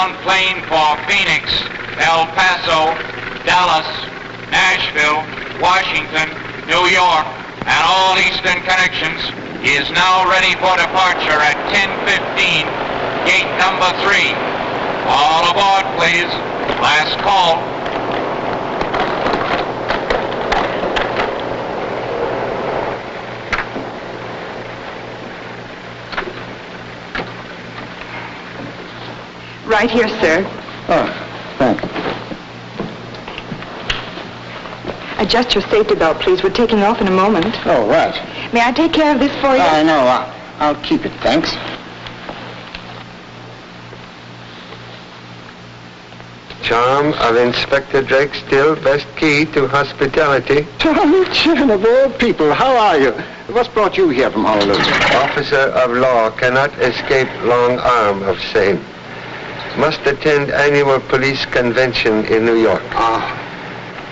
southbound plane for Phoenix, El Paso, Dallas, Nashville, Washington, New York, and all eastern connections is now ready for departure at 10:15, gate number 3. All aboard, please. Last call. Right here, sir. Oh, thanks. Adjust your safety belt, please. We're taking off in a moment. Oh, right. May I take care of this for you? No, I'll keep it, thanks. Charm of Inspector Drake still best key to hospitality. Charlie Chin, of all people, how are you? What's brought you here from Honolulu? Officer of law cannot escape long arm of same. Must attend annual police convention in New York.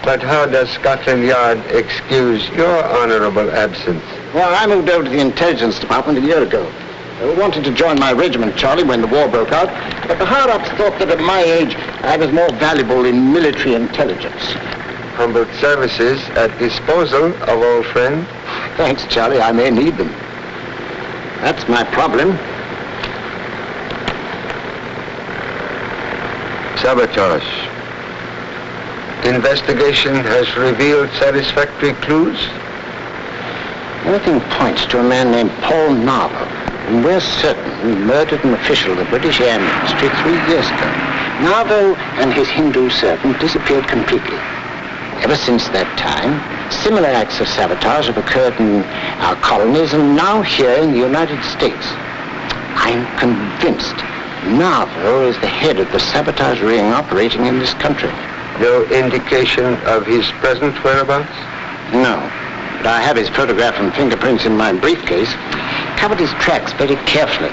But how does Scotland Yard excuse your honorable absence? Well, I moved over to the intelligence department a year ago. I wanted to join my regiment, Charlie, when the war broke out, but the higher-ups thought that at my age I was more valuable in military intelligence. Humble services at disposal of old friend. Thanks, Charlie. I may need them. That's my problem. Sabotage. Investigation has revealed satisfactory clues? Everything points to a man named Paul Narvel, and we're certain he murdered an official of the British Air Ministry 3 years ago. Narvel and his Hindu servant disappeared completely. Ever since that time, similar acts of sabotage have occurred in our colonies and now here in the United States. I'm convinced Narvel is the head of the sabotage ring operating in this country. No indication of his present whereabouts? No, but I have his photograph and fingerprints in my briefcase. Covered his tracks very carefully.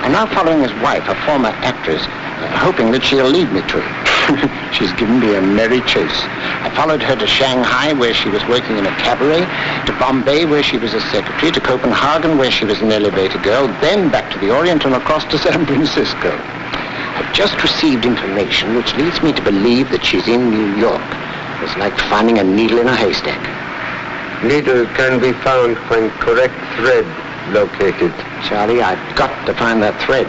I'm now following his wife, a former actress, hoping that she'll lead me to him. She's given me a merry chase. I followed her to Shanghai, where she was working in a cabaret, to Bombay, where she was a secretary, to Copenhagen, where she was an elevator girl, then back to the Orient and across to San Francisco. I've just received information which leads me to believe that she's in New York. It's like finding a needle in a haystack. Needle can be found when correct thread located. Charlie, I've got to find that thread.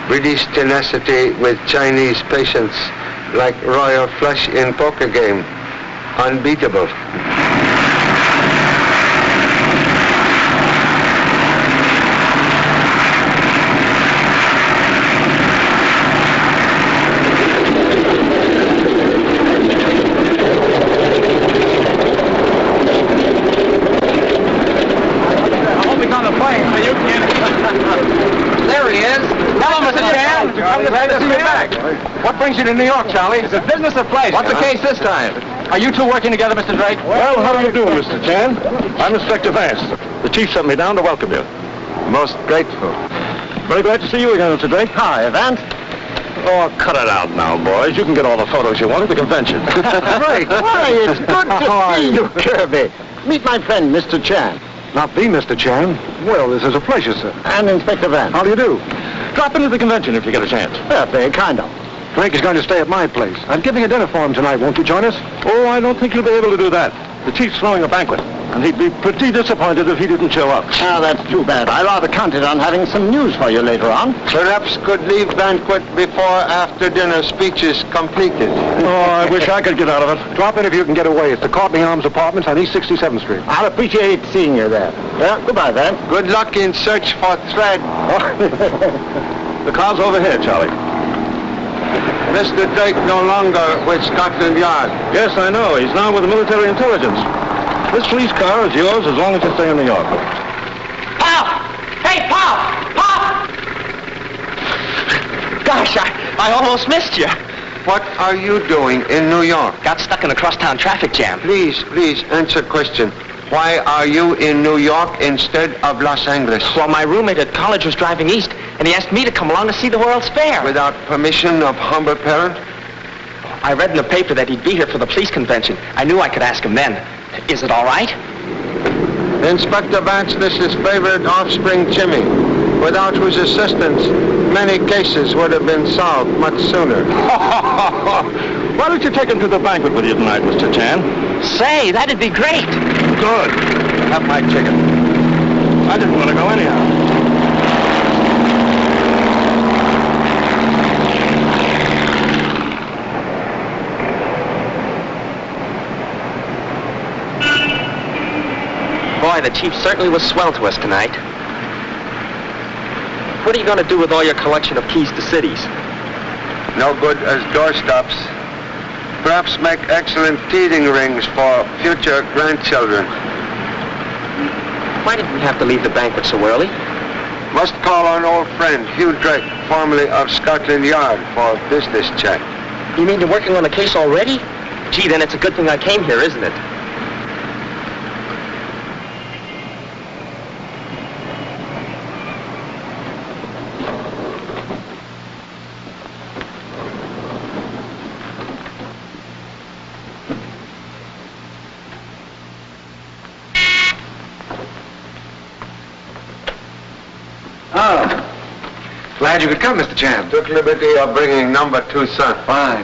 British tenacity with Chinese patience, like royal flush in poker game. Unbeatable. What brings you to New York, Charlie? It's a business of pleasure. What's the case this time? Are you two working together, Mr. Drake? Well, how do you do, Mr. Chan? I'm Inspector Vance. The chief sent me down to welcome you. Most grateful. Very glad to see you again, Mr. Drake. Hi, Vance. Oh, cut it out now, boys. You can get all the photos you want at the convention. Drake, why, it's good to see you, Kirby. Meet my friend, Mr. Chan. Not the Mr. Chan. Well, this is a pleasure, sir. And Inspector Vance. How do you do? Drop into the convention if you get a chance. Yeah, very kind of. Frank is going to stay at my place. I'm giving a dinner for him tonight. Won't you join us? Oh, I don't think you'll be able to do that. The chief's throwing a banquet, and he'd be pretty disappointed if he didn't show up. Oh, that's too bad. I rather counted on having some news for you later on. Perhaps could leave banquet before after dinner speech is completed. Oh, I wish I could get out of it. Drop in if you can get away. It's the Courtney Arms Apartments on East 67th Street. I'll appreciate seeing you there. Well, goodbye, Vance. Good luck in search for thread. The car's over here, Charlie. Mr. Drake no longer with Scotland Yard. Yes, I know. He's now with the military intelligence. This police car is yours as long as you stay in New York. Pop! Hey, Pop! Pop! Gosh, I almost missed you. What are you doing in New York? Got stuck in a crosstown traffic jam. Please, answer question. Why are you in New York instead of Los Angeles? Well, my roommate at college was driving east, and he asked me to come along to see the World's Fair. Without permission of humble parent? I read in the paper that he'd be here for the police convention. I knew I could ask him then. Is it all right? Inspector Vance, this is favorite offspring Jimmy. without whose assistance many cases would have been solved much sooner. Why don't you take him to the banquet with you tonight, Mr. Chan? Say, that'd be great. Good. Have my ticket. I didn't want to go anyhow. Boy, the chief certainly was swell to us tonight. What are you going to do with all your collection of keys to cities? No good as doorstops. Perhaps make excellent teething rings for future grandchildren. Why did we have to leave the banquet so early? Must call on old friend Hugh Drake, formerly of Scotland Yard, for business check. You mean you're working on the case already? Gee, then it's a good thing I came here, isn't it? Glad you could come, Mr. Chan. Took liberty of bringing number 2 son. Fine.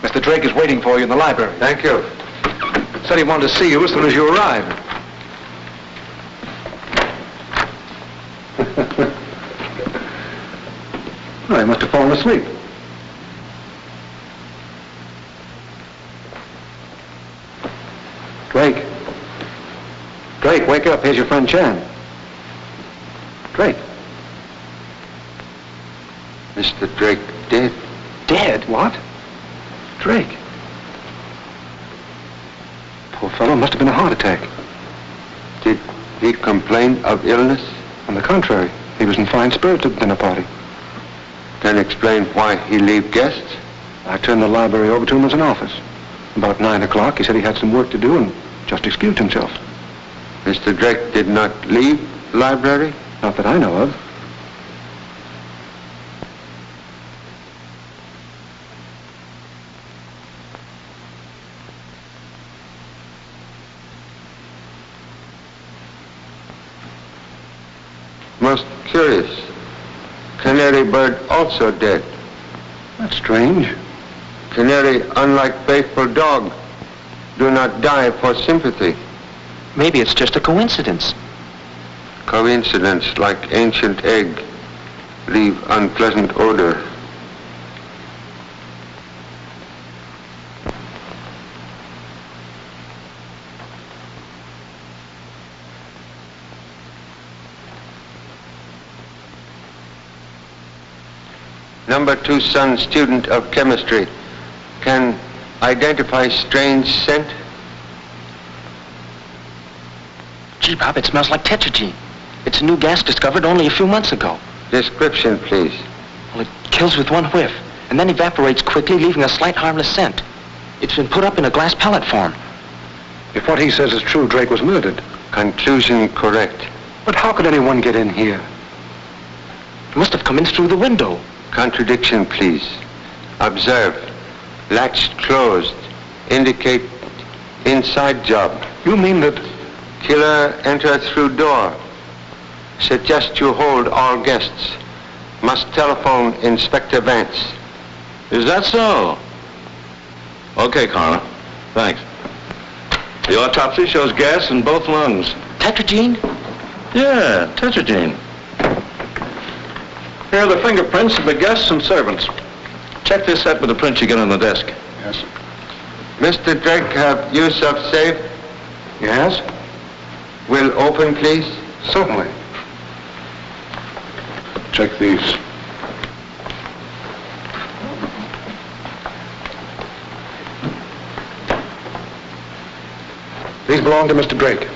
Mr. Drake is waiting for you in the library. Thank you. Said he wanted to see you as soon as you arrived. Well, he must have fallen asleep. Drake. Drake, wake up. Here's your friend Chan. Drake. Mr. Drake dead. Dead? What? Drake. Poor fellow, must have been a heart attack. Did he complain of illness? On the contrary, he was in fine spirits at the dinner party. Can explain why he leave guests? I turned the library over to him as an office. About 9 o'clock, he said he had some work to do and just excused himself. Mr. Drake did not leave the library? Not that I know of. Most curious. Canary bird also dead. That's strange. Canary, unlike faithful dog, do not die for sympathy. Maybe it's just a coincidence. Coincidence, like ancient egg, leave unpleasant odor. Number 2 son, student of chemistry, can identify strange scent? Gee, Bob, it smells like tetragyne. It's a new gas discovered only a few months ago. Description, please. Well, it kills with one whiff, and then evaporates quickly, leaving a slight harmless scent. It's been put up in a glass pellet form. If what he says is true, Drake was murdered. Conclusion correct. But how could anyone get in here? It must have come in through the window. Contradiction, please. Observe. Latch closed. Indicate inside job. You mean that... Killer enter through door. Suggest you hold all guests. Must telephone Inspector Vance. Is that so? Okay, Coroner. Thanks. The autopsy shows gas in both lungs. Tetragyne? Yeah, tetragyne. Here are the fingerprints of the guests and servants. Check this set with the prints you get on the desk. Yes. Mr. Drake have use of safe? Yes? Will open, please? Certainly. Check these. These belong to Mr. Drake.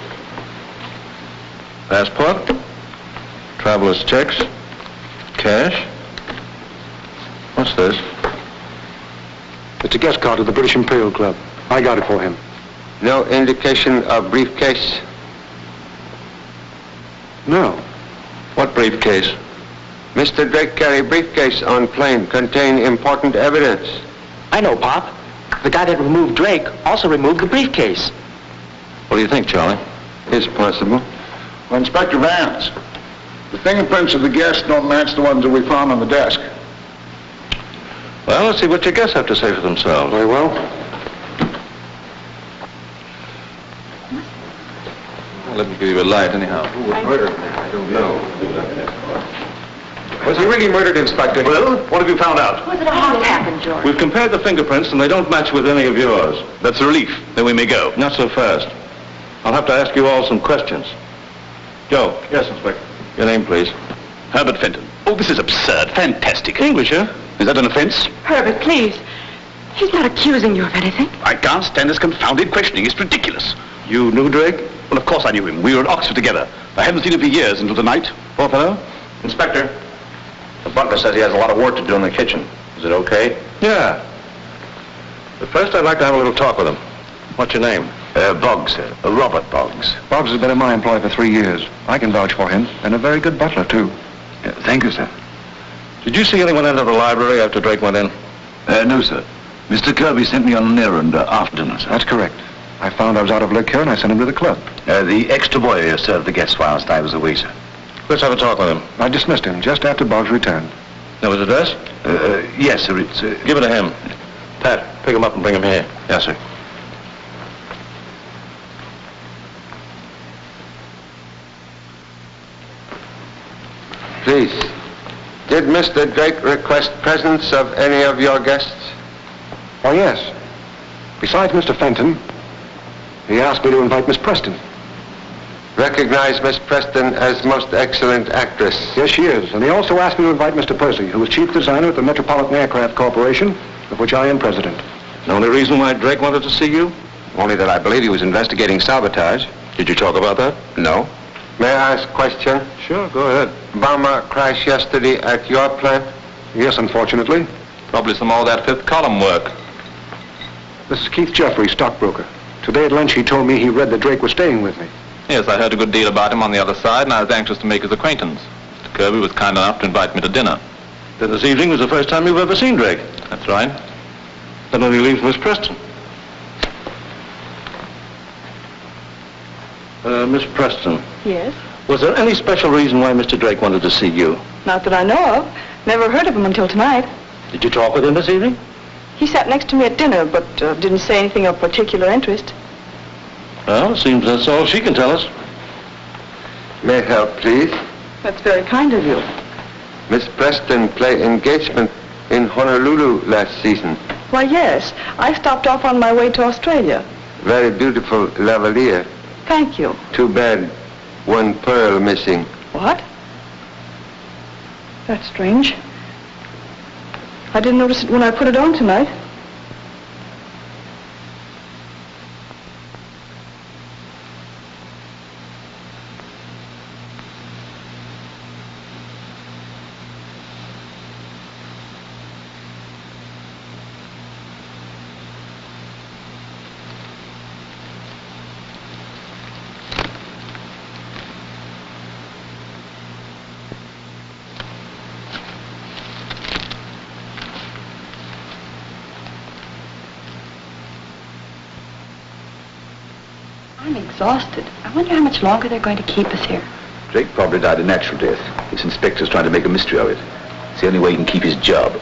Passport, traveler's checks, cash. What's this? It's a guest card of the British Imperial Club. I got it for him. No indication of briefcase? No. What briefcase? Mr. Drake carry briefcase on plane, contain important evidence. I know, Pop. The guy that removed Drake also removed the briefcase. What do you think, Charlie? Is possible. Well, Inspector Vance, The fingerprints of the guests don't match the ones that we found on the desk. Well, let's see what your guests have to say for themselves. Very well. Well, let me give you a light, anyhow. Who was murdered? I don't know. Was he really murdered, Inspector? Well, what have you found out? Was it how it happened, George? We've compared the fingerprints, and they don't match with any of yours. That's a relief. Then we may go. Not so fast. I'll have to ask you all some questions. Joe. Yes, Inspector. Your name, please. Herbert Fenton. Oh, this is absurd. Fantastic. English, huh? Is that an offense? Herbert, please. He's not accusing you of anything. I can't stand this confounded questioning. It's ridiculous. You knew Drake? Well, of course I knew him. We were at Oxford together. I haven't seen him for years until tonight. Poor fellow? Inspector, the butler says he has a lot of work to do in the kitchen. Is it okay? Yeah. But first, I'd like to have a little talk with him. What's your name? Boggs, sir. Robert Boggs. Boggs has been in my employ for 3 years. I can vouch for him, and a very good butler, too. Thank you, sir. Did you see anyone enter the library after Drake went in? No, sir. Mr. Kirby sent me on an errand after dinner, sir. That's correct. I found I was out of liquor, and I sent him to the club. The extra boy served the guests whilst I was away, sir. Let's have a talk with him. I dismissed him just after Boggs returned. Know his address? Yes, sir. It's... Give it to him. Pat, pick him up and bring him here. Yes, sir. Please, did Mr. Drake request presence of any of your guests? Oh, yes. Besides Mr. Fenton, he asked me to invite Miss Preston. Recognize Miss Preston as most excellent actress. Yes, she is. And he also asked me to invite Mr. Percy, who is chief designer at the Metropolitan Aircraft Corporation, of which I am president. The only reason why Drake wanted to see you? Only that I believe he was investigating sabotage. Did you talk about that? No. May I ask a question? Sure, go ahead. Bomber crash yesterday at your plant? Yes, unfortunately. Probably some more of that fifth column work. This is Keith Jeffrey, stockbroker. Today at lunch he told me he read that Drake was staying with me. Yes, I heard a good deal about him on the other side, and I was anxious to make his acquaintance. Mr. Kirby was kind enough to invite me to dinner. Then this evening was the first time you've ever seen Drake. That's right. Then when he leaves Miss Preston. Miss Preston, Yes? was there any special reason why Mr. Drake wanted to see you? Not that I know of. Never heard of him until tonight. Did you talk with him this evening? He sat next to me at dinner, but didn't say anything of particular interest. Well, seems that's all she can tell us. May I help, please? That's very kind of you. Miss Preston played engagement in Honolulu last season. Why, yes. I stopped off on my way to Australia. Very beautiful lavalier. Thank you. Too bad one pearl missing. What? That's strange. I didn't notice it when I put it on tonight. I'm exhausted. I wonder how much longer they're going to keep us here. Drake probably died a natural death. This inspector's trying to make a mystery of it. It's the only way he can keep his job.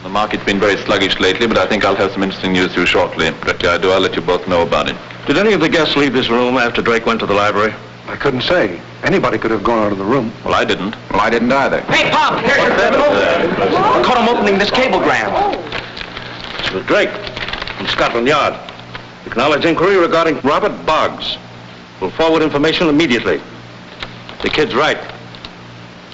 The market's been very sluggish lately, but I think I'll have some interesting news for you shortly. Directly I do, I'll let you both know about it. Did any of the guests leave this room after Drake went to the library? I couldn't say. Anybody could have gone out of the room. Well, I didn't. Well, I didn't either. Hey, Pop, here's your I caught him opening this cablegram. It was Drake from Scotland Yard. Acknowledge inquiry regarding Robert Boggs. We'll forward information immediately. The kid's right.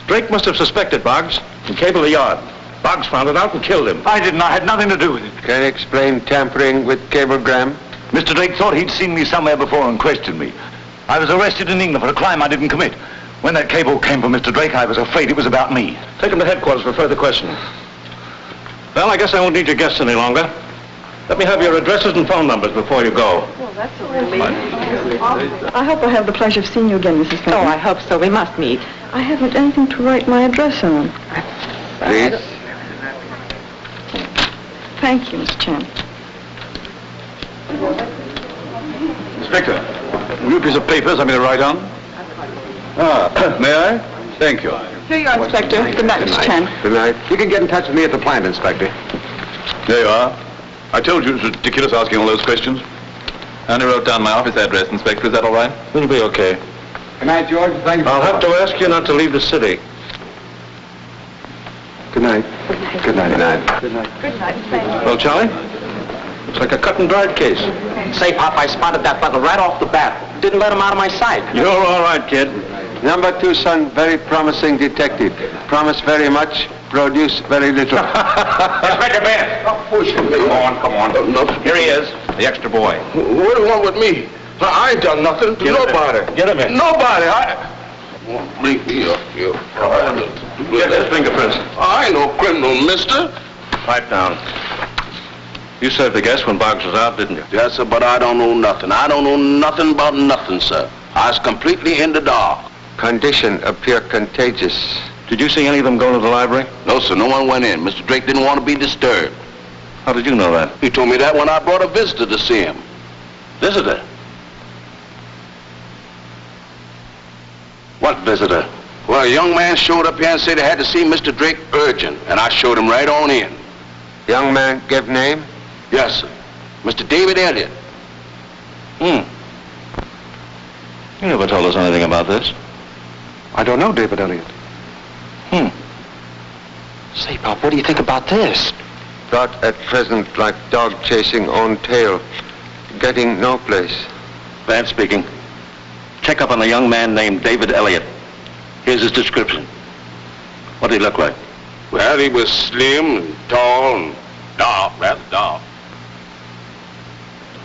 Drake must have suspected Boggs and cabled the yard. Boggs found it out and killed him. I didn't. I had nothing to do with it. Can you explain tampering with cablegram? Mr. Drake thought he'd seen me somewhere before and questioned me. I was arrested in England for a crime I didn't commit. When that cable came from Mr. Drake, I was afraid it was about me. Take him to headquarters for further questioning. Well, I guess I won't need your guests any longer. Let me have your addresses and phone numbers before you go. Well, that's a relief. I hope I have the pleasure of seeing you again, Mrs. Fenton. Oh, I hope so. We must meet. I haven't anything to write my address on. Please. Thank you, Miss Chan. Inspector, a new piece of papers I'm going to write on. May I? Thank you. Here you are, Inspector. Good night, Mr. Chan. Good night. You can get in touch with me at the plant, Inspector. There you are. I told you it was ridiculous asking all those questions. I only wrote down my office address, Inspector. Is that all right? It'll be okay. Good night, George. Thank you. I'll have to ask you not to leave the city. Good night. Good night. Good night. Good night. Thank you. Well, Charlie? Looks like a cut and dried case. Say, Pop, I spotted that butler right off the bat. Didn't let him out of my sight. You're all right, kid. Number 2 son, very promising detective. Promise very much, produce very little. Inspector Bennett. Come on. Here he is, the extra boy. What do you want with me? I ain't done nothing to nobody. Get him in. Nobody. Bring me up here. Get his fingerprints. I ain't no criminal, mister. Pipe down. You served the guest when Boggs was out, didn't you? Yes, sir, but I don't know nothing. I don't know nothing about nothing, sir. I was completely in the dark. Condition appear contagious. Did you see any of them go to the library? No, sir, no one went in. Mr. Drake didn't want to be disturbed. How did you know that? He told me that when I brought a visitor to see him. Visitor? What visitor? Well, a young man showed up here and said he had to see Mr. Drake urgent, and I showed him right on in. Young man give name? Yes, sir. Mr. David Elliott. You never told us anything about this. I don't know David Elliott. Say, Pop, what do you think about this? Got at present like dog chasing own tail. Getting no place. Vance speaking. Check up on a young man named David Elliott. Here's his description. What did he look like? Well, he was slim and tall and dark, rather dark.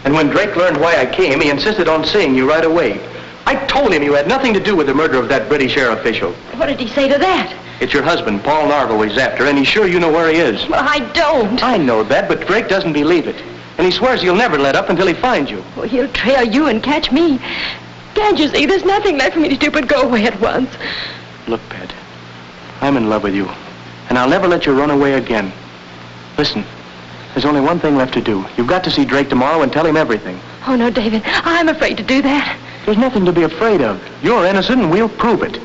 And when Drake learned why I came, he insisted on seeing you right away. I told him you had nothing to do with the murder of that British air official. What did he say to that? It's your husband, Paul Narville, he's after, and he's sure you know where he is. Well, I don't. I know that, but Drake doesn't believe it. And he swears he'll never let up until he finds you. Well, he'll trail you and catch me. Can't you see? There's nothing left for me to do but go away at once. Look, Pat, I'm in love with you, and I'll never let you run away again. Listen, there's only one thing left to do. You've got to see Drake tomorrow and tell him everything. Oh, no, David. I'm afraid to do that. There's nothing to be afraid of. You're innocent, and we'll prove it.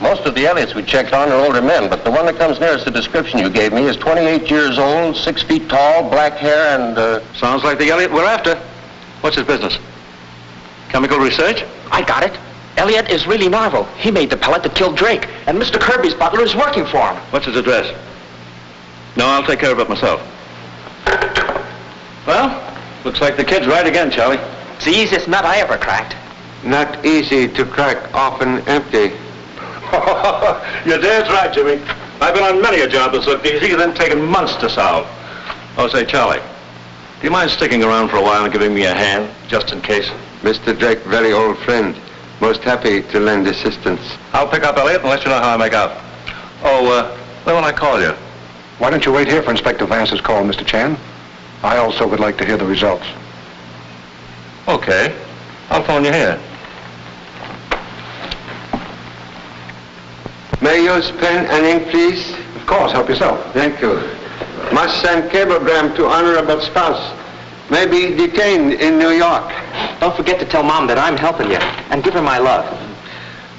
Most of the Elliots we checked on are older men, but the one that comes nearest the description you gave me is 28 years old, 6 feet tall, black hair, and, Sounds like the Elliott we're after. What's his business? Chemical research? I got it. Elliot is really Narville. He made the pellet that killed Drake, and Mr. Kirby's butler is working for him. What's his address? No, I'll take care of it myself. Well, looks like the kid's right again, Charlie. It's the easiest nut I ever cracked. Not easy to crack, often empty. You're dead right, Jimmy. I've been on many a job that's looked easy and then taken months to solve. Oh, say, Charlie, do you mind sticking around for a while and giving me a hand, just in case? Mr. Drake, very old friend. Most happy to lend assistance. I'll pick up Elliot and let you know how I make out. Oh, when will I call you? Why don't you wait here for Inspector Vance's call, Mr. Chan? I also would like to hear the results. Okay. I'll phone you here. May I use pen and ink, please? Of course, help yourself. Thank you. Must send cablegram to honorable spouse. May be detained in New York. Don't forget to tell Mom that I'm helping you, and give her my love.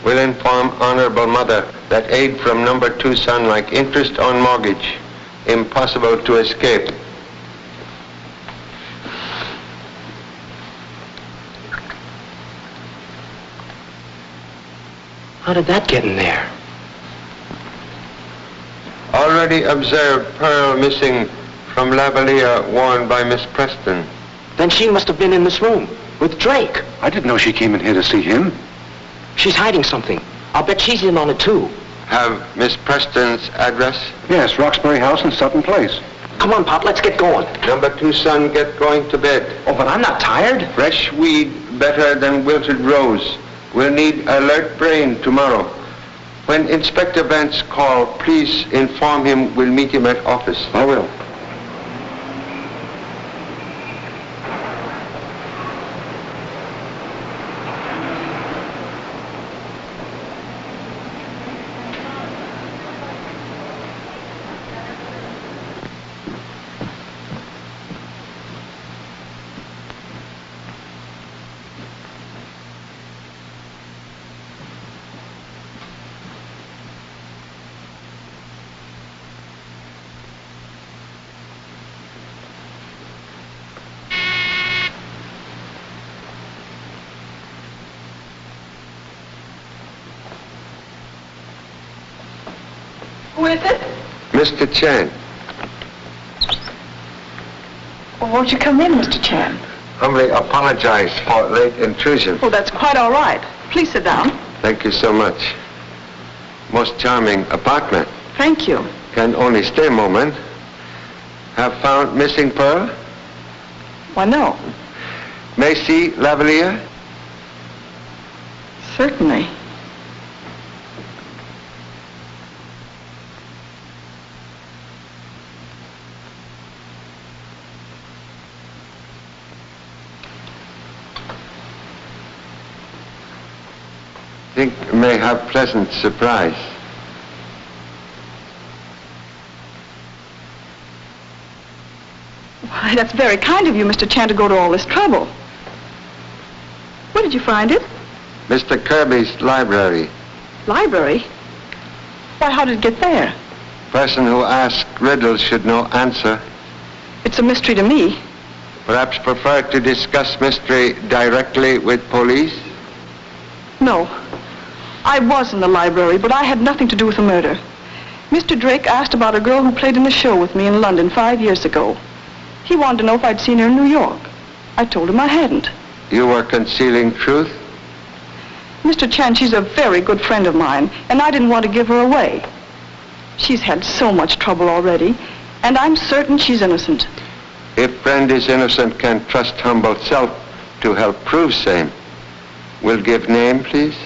Will inform honorable mother that aid from number 2 son like interest on mortgage. Impossible to escape. How did that get in there? Already observed pearl missing from lavalier worn by Miss Preston. Then she must have been in this room with Drake. I didn't know she came in here to see him. She's hiding something. I'll bet she's in on it, too. Have Miss Preston's address? Yes, Roxbury House in Sutton Place. Come on, Pop, let's get going. Number 2 son, get going to bed. Oh, but I'm not tired. Fresh weed better than wilted rose. We'll need alert brain tomorrow. When Inspector Vance call, please inform him we'll meet him at office. I will. Who is it? Mr. Chan. Well, won't you come in, Mr. Chan? Humbly apologize for late intrusion. Oh, that's quite all right. Please sit down. Thank you so much. Most charming apartment. Thank you. Can only stay a moment. Have found missing pearl? Why, no. Macy Lavalier? Certainly. Think may have pleasant surprise. Why, that's very kind of you, Mr. Chan, to go to all this trouble. Where did you find it? Mr. Kirby's library. Library? Why, how did it get there? Person who asks riddles should know answer. It's a mystery to me. Perhaps prefer to discuss mystery directly with police? No. I was in the library, but I had nothing to do with the murder. Mr. Drake asked about a girl who played in the show with me in London 5 years ago. He wanted to know if I'd seen her in New York. I told him I hadn't. You were concealing truth? Mr. Chan, she's a very good friend of mine, and I didn't want to give her away. She's had so much trouble already, and I'm certain she's innocent. If friend is innocent, can trust humble self to help prove same. Will give name, please?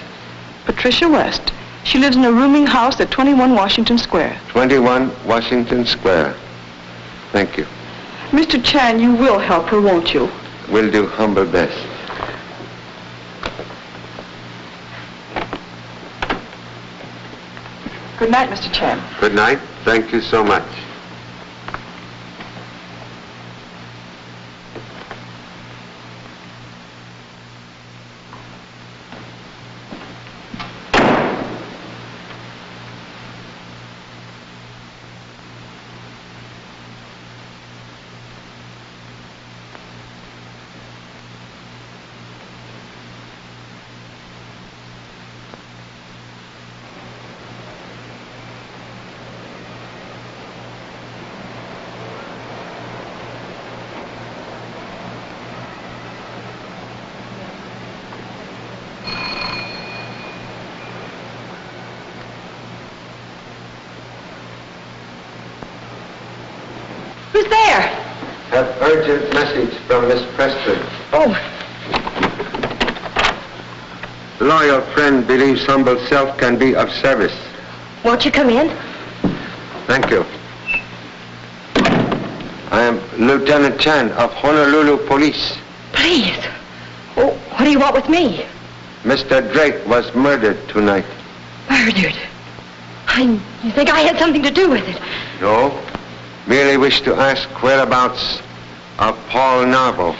Patricia West. She lives in a rooming house at 21 Washington Square. 21 Washington Square. Thank you. Mr. Chan, you will help her, won't you? Will do humble best. Good night, Mr. Chan. Good night. Thank you so much. Who's there? Have urgent message from Miss Preston. Oh, Loyal friend believes humble self can be of service. won't you come in? Thank you. I am Lieutenant Chan of Honolulu Police. Please. Oh, what do you want with me? Mr. Drake was murdered tonight. Murdered. You think I had something to do with it? No. Merely wish to ask whereabouts of Paul Narvo.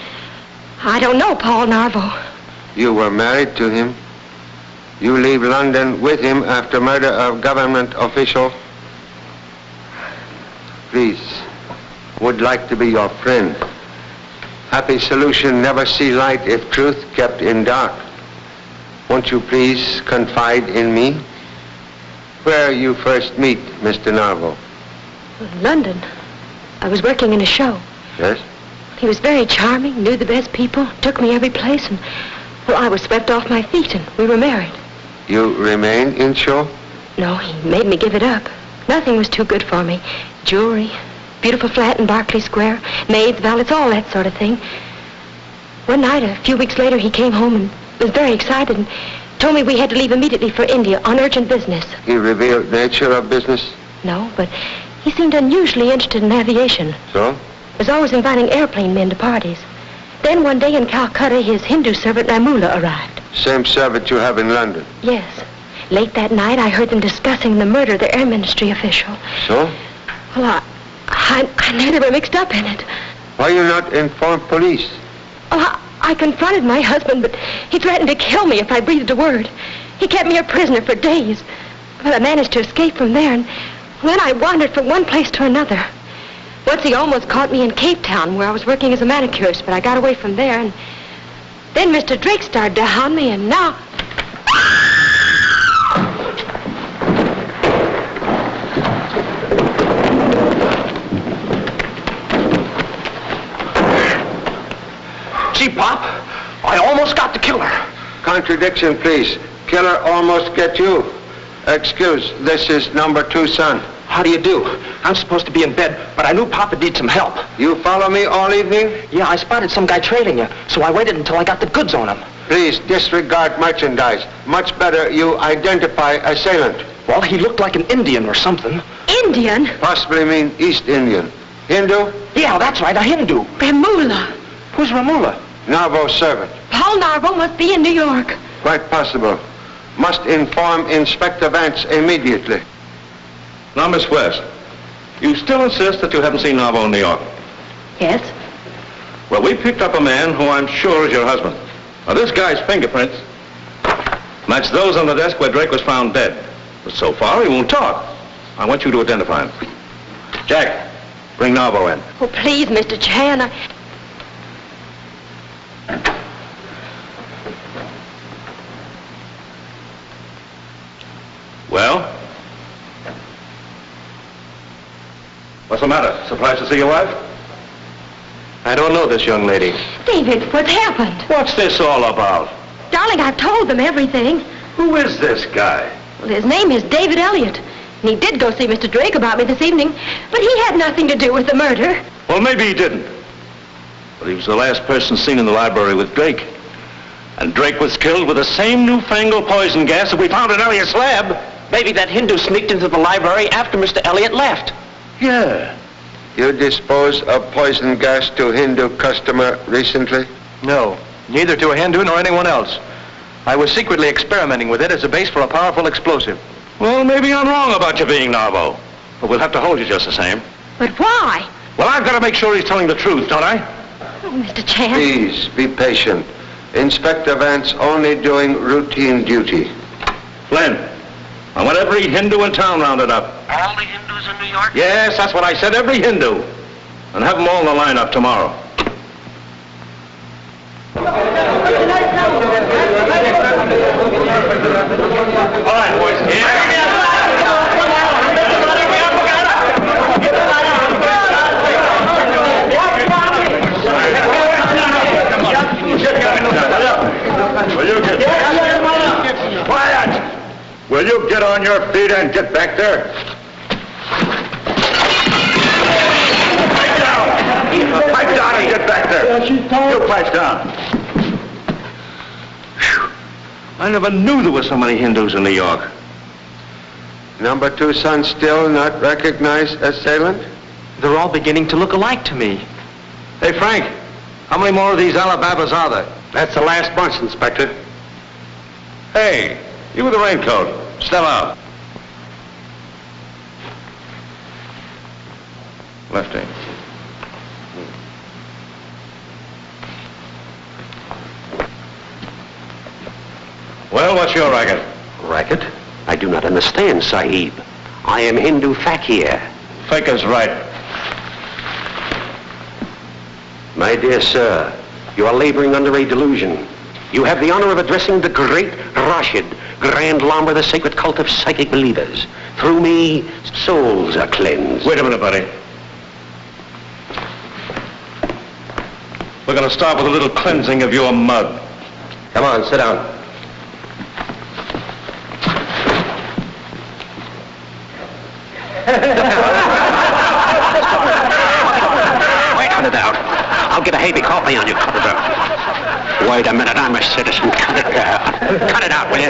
I don't know Paul Narvo. You were married to him. You leave London with him after murder of government official. Please, would like to be your friend. Happy solution never see light if truth kept in dark. Won't you please confide in me? Where you first meet Mr. Narvo? London. I was working in a show. Yes? He was very charming, knew the best people, took me every place, and, well, I was swept off my feet, and we were married. You remain in show? No, he made me give it up. Nothing was too good for me. Jewelry, beautiful flat in Berkeley Square, maids, valets, all that sort of thing. One night, a few weeks later, he came home and was very excited and told me we had to leave immediately for India on urgent business. He revealed nature of business? No, but he seemed unusually interested in aviation. So? Was always inviting airplane men to parties. Then one day in Calcutta, his Hindu servant Ramula arrived. Same servant you have in London? Yes. Late that night, I heard them discussing the murder of the Air Ministry official. So? Well, I knew they were mixed up in it. Why you not inform police? Well, I confronted my husband, but he threatened to kill me if I breathed a word. He kept me a prisoner for days. But I managed to escape from there, and then I wandered from one place to another. Once he almost caught me in Cape Town, where I was working as a manicurist, but I got away from there, and then Mr. Drake started to hound me, and now... Gee, Pop, I almost got the killer. Contradiction, please. Killer almost get you. Excuse, this is number 2 son. How do you do? I'm supposed to be in bed, but I knew Papa need some help. You follow me all evening? Yeah, I spotted some guy trailing you, so I waited until I got the goods on him. Please disregard merchandise. Much better you identify assailant. Well, he looked like an Indian or something. Indian? Possibly mean East Indian. Hindu? Yeah, that's right, a Hindu. Ramula. Who's Ramula? Narvo's servant. Paul Narvo must be in New York. Quite possible. Must inform Inspector Vance immediately. Now, Miss West, you still insist that you haven't seen Narvo in New York? Yes? Well, we picked up a man who I'm sure is your husband. Now, this guy's fingerprints match those on the desk where Drake was found dead. But so far, he won't talk. I want you to identify him. Jack, bring Narvo in. Oh, please, Mr. Chan. Well? What's the matter? Surprised to see your wife? I don't know this young lady. David, what's happened? What's this all about? Darling, I've told them everything. Who is this guy? Well, his name is David Elliott. And he did go see Mr. Drake about me this evening, but he had nothing to do with the murder. Well, maybe he didn't. But he was the last person seen in the library with Drake. And Drake was killed with the same newfangled poison gas that we found in Elliott's lab. Maybe that Hindu sneaked into the library after Mr. Elliott left. Yeah. You dispose of poison gas to Hindu customer recently? No, neither to a Hindu nor anyone else. I was secretly experimenting with it as a base for a powerful explosive. Well, maybe I'm wrong about you being Narvo. But we'll have to hold you just the same. But why? Well, I've got to make sure he's telling the truth, don't I? Oh, Mr. Chan. Please, be patient. Inspector Vance only doing routine duty. Flynn, I want every Hindu in town rounded up. All the Hindus in New York? Yes, that's what I said, every Hindu. And have them all in the lineup tomorrow. All right, boys. Will you get quiet? Will you get on your feet and get back there? Pipe down and get back there. You pipe down. Whew. I never knew there were so many Hindus in New York. Number 2 son still not recognized assailant? They're all beginning to look alike to me. Hey, Frank, how many more of these Alababas are there? That's the last bunch, Inspector. Hey, you with the raincoat. Step out. Lefty. Well, what's your racket? Racket? I do not understand, Sahib. I am Hindu Fakir. Faker's right. My dear sir, you are laboring under a delusion. You have the honor of addressing the great Rashid, Grand Lama of the sacred cult of psychic believers. Through me, souls are cleansed. Wait a minute, buddy. We're going to start with a little cleansing of your mud. Come on, sit down. Wait a minute out. I'll get a heavy coffee on you. Wait a minute, I'm a citizen. Cut it out. Cut it out, will you?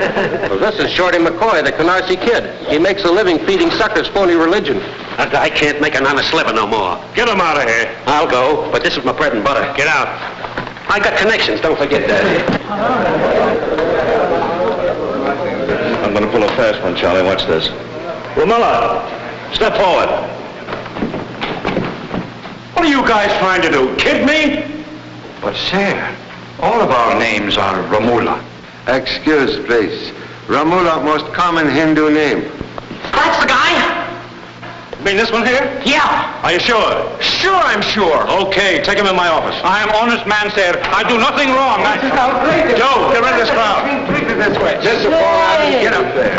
Well, this is Shorty McCoy, the Canarsie Kid. He makes a living feeding suckers phony religion. I can't make an honest living no more. Get him out of here. I'll go, but this is my bread and butter. Get out. I got connections, don't forget that. I'm going to pull a fast one, Charlie. Watch this. Romola, step forward. What are you guys trying to do? Kid me? But, sir, all of our names are Ramula. Excuse, please. Ramula, most common Hindu name. That's the guy? You mean this one here? Yeah. Are you sure? Sure, I'm sure. Okay, take him in my office. I am honest man, sir. I do nothing wrong. Joe, get rid of this crowd. This way. Just a get up there.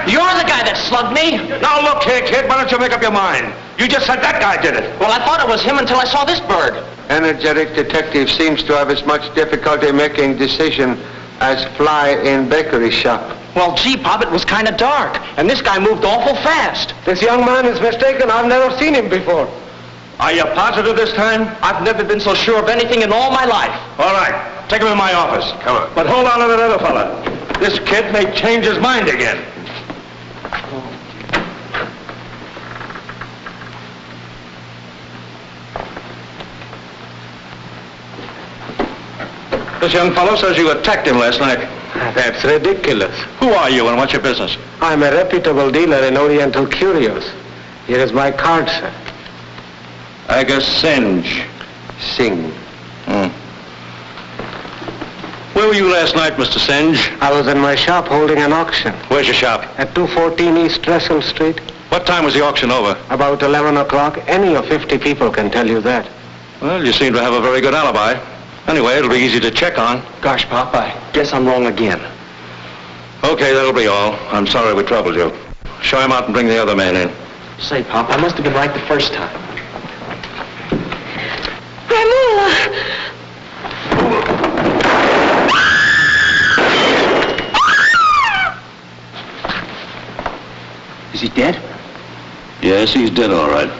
You're the guy that slugged me. Now look here, kid, why don't you make up your mind? You just said that guy did it. Well, I thought it was him until I saw this bird. Energetic detective seems to have as much difficulty making decision as fly in bakery shop. Well, gee, Pop, it was kind of dark, and this guy moved awful fast. This young man is mistaken. I've never seen him before. Are you positive this time? I've never been so sure of anything in all my life. All right, take him in my office. Come on. But hold on to that other fella. This kid may change his mind again. This young fellow says you attacked him last night. That's ridiculous. Who are you and what's your business? I'm a reputable dealer in Oriental curios. Here is my card, sir. Agus Singe. Singh. Where were you last night, Mr. Singe? I was in my shop holding an auction Where's your shop? at 214 East Russell Street. What time was the auction over? About 11 o'clock. Any of 50 people can tell you that. Well, you seem to have a very good alibi. Anyway, it'll be easy to check on. Gosh, Pop, I guess I'm wrong again. Okay, that'll be all. I'm sorry we troubled you. Show him out and bring the other man in. Say, Pop, I must have been right the first time. Ramula! Is he dead? Yes, he's dead, all right.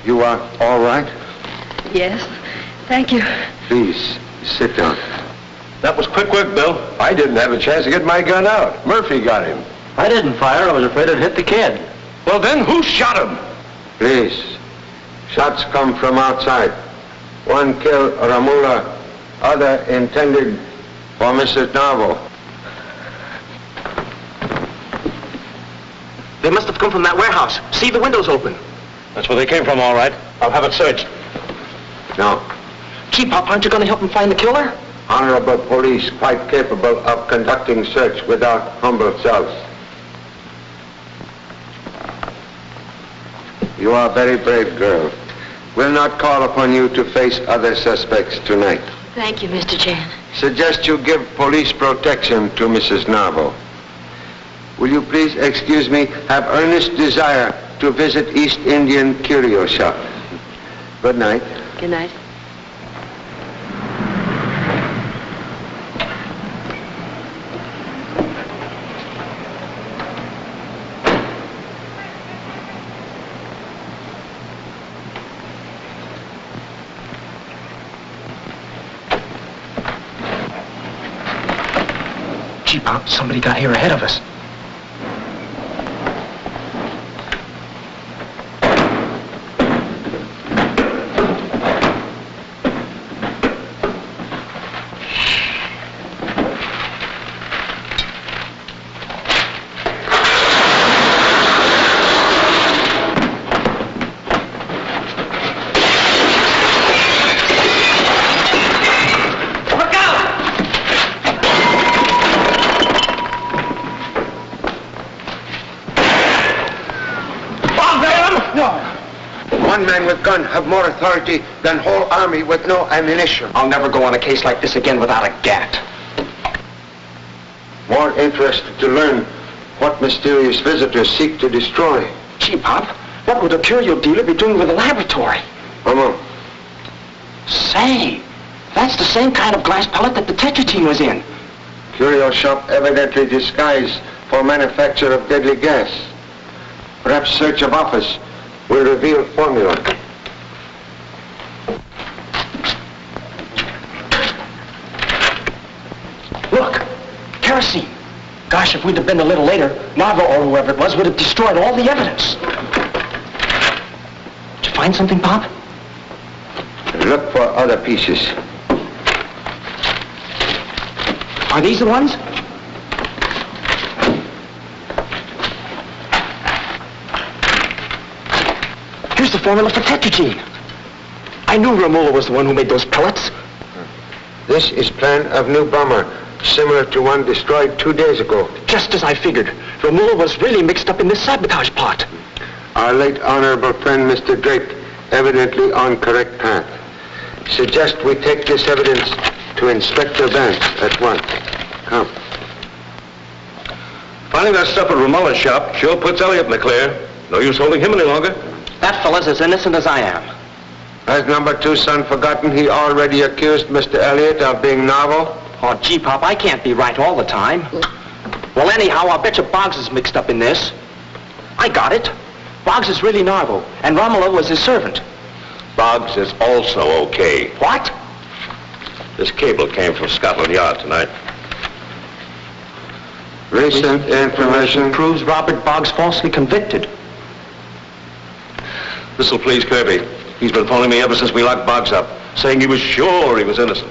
You are all right? Yes, thank you. Please, sit down. That was quick work, Bill. I didn't have a chance to get my gun out. Murphy got him. I didn't fire. I was afraid it'd hit the kid. Well, then, who shot him? Please. Shots come from outside. One killed Ramula, other intended for Mrs. Narvo. They must have come from that warehouse. See, the window's open. That's where they came from, all right. I'll have it searched. No. Gee, Pop, aren't you going to help him find the killer? Honorable police quite capable of conducting search without humble selves. You are a very brave girl. We'll not call upon you to face other suspects tonight. Thank you, Mr. Chan. Suggest you give police protection to Mrs. Narvo. Will you please excuse me, have earnest desire to visit East Indian Curio Shop. Good night. Good night. Gee, Pop, somebody got here ahead of us. One man with gun have more authority than whole army with no ammunition. I'll never go on a case like this again without a gat. More interested to learn what mysterious visitors seek to destroy. Gee, Pop, what would a curio dealer be doing with a laboratory? Come on. Say, that's the same kind of glass pellet that the tetraetine was in. Curio shop evidently disguised for manufacture of deadly gas. Perhaps search of office will reveal formula. Look, kerosene. Gosh, if we'd have been a little later, Narvo or whoever it was would have destroyed all the evidence. Did you find something, Pop? Look for other pieces. Are these the ones? Here's the formula for tetraetine. I knew Romola was the one who made those pellets. This is plan of new bomber, similar to one destroyed 2 days ago. Just as I figured. Romola was really mixed up in this sabotage plot. Our late honorable friend, Mr. Drake, evidently on correct path. Suggest we take this evidence to Inspector Vance at once. Come. Finding that stuff at Romola's shop sure puts Elliot in the clear. No use holding him any longer. That fella's as innocent as I am. Has number 2 son forgotten he already accused Mr. Elliot of being novel? Oh, gee, Pop, I can't be right all the time. Well, anyhow, I'll bet you Boggs is mixed up in this. I got it. Boggs is really Narvo, and Romola was his servant. Boggs is also okay. What? This cable came from Scotland Yard tonight. Recent information proves Robert Boggs falsely convicted. This'll please Kirby. He's been phoning me ever since we locked Boggs up, saying he was sure he was innocent.